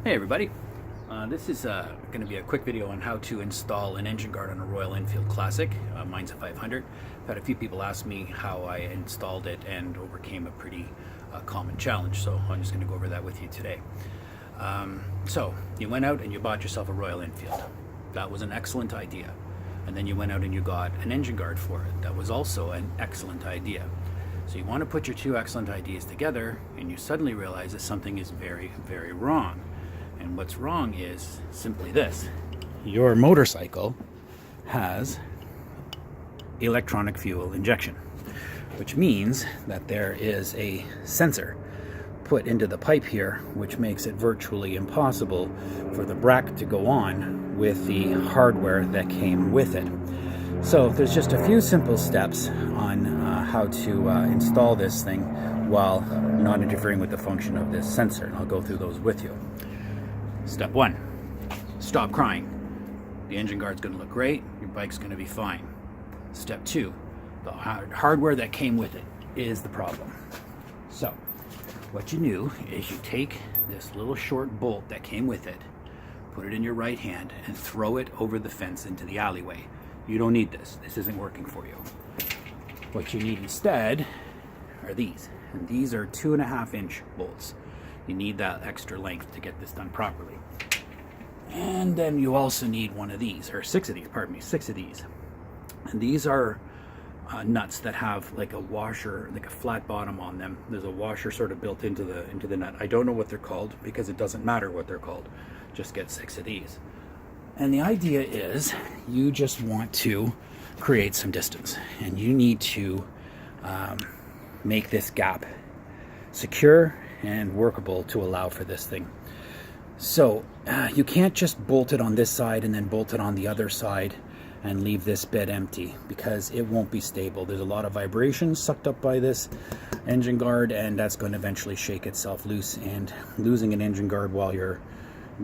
Hey everybody, this is going to be a quick video on how to install an engine guard on a Royal Enfield Classic. Mine's a 500. I've had a few people ask me how I installed it and overcame a pretty common challenge, so I'm just going to go over that with you today. So you went out and you bought yourself a Royal Enfield. That was an excellent idea. And then you went out and you got an engine guard for it. That was also an excellent idea. So you want to put your two excellent ideas together and you suddenly realize that something is very, very wrong. And what's wrong is simply this: your motorcycle has electronic fuel injection, which means that there is a sensor put into the pipe here, which makes it virtually impossible for the bracket to go on with the hardware that came with it. So there's just a few simple steps on how to install this thing while not interfering with the function of this sensor, and I'll go through those with you. Step one, stop crying. The engine guard's going to look great, your bike's going to be fine. Step two, the hardware that came with it is the problem. So what you do is you take this little short bolt that came with it, put it in your right hand, and throw it over the fence into the alleyway. You don't need this. This isn't working for you. What you need instead are these. And these are 2.5-inch bolts. You need that extra length to get this done properly. And then you also need one of these, or 6 of these, pardon me, 6 of these. And these are nuts that have like a washer, like a flat bottom on them. There's a washer sort of built into the nut. I don't know what they're called because it doesn't matter what they're called. Just get 6 of these. And the idea is you just want to create some distance, and you need to make this gap secure and workable to allow for this thing. So you can't just bolt it on this side and then bolt it on the other side and leave this bit empty, because it won't be stable. There's a lot of vibration sucked up by this engine guard, and that's going to eventually shake itself loose, and losing an engine guard while you're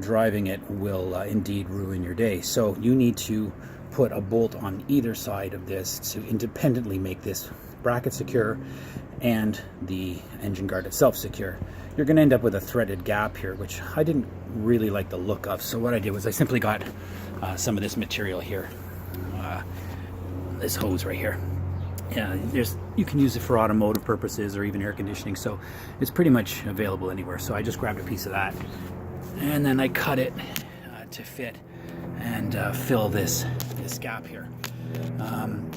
driving it will indeed ruin your day. So you need to put a bolt on either side of this to independently make this bracket secure and the engine guard itself secure. You're going to end up with a threaded gap here, which I didn't really like the look of. So what I did was I simply got some of this material here, this hose right here. Yeah, you can use it for automotive purposes or even air conditioning, so it's pretty much available anywhere. So I just grabbed a piece of that, and then I cut it to fit and fill this gap here,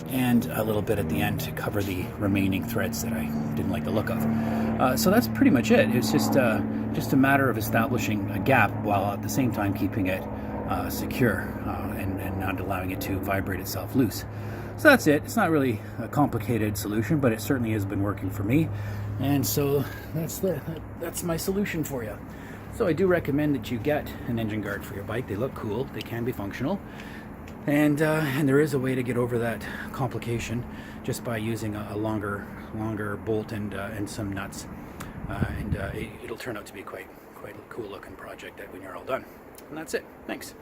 and a little bit at the end to cover the remaining threads that I didn't like the look of. So that's pretty much it. It's just a matter of establishing a gap while at the same time keeping it secure and not allowing it to vibrate itself loose. So that's it. It's not really a complicated solution, but it certainly has been working for me, and so that's my solution for you. So I do recommend that you get an engine guard for your bike. They look cool, they can be functional, and there is a way to get over that complication just by using a longer bolt and some nuts, and it'll turn out to be quite a cool looking project when you're all done. And that's it. Thanks.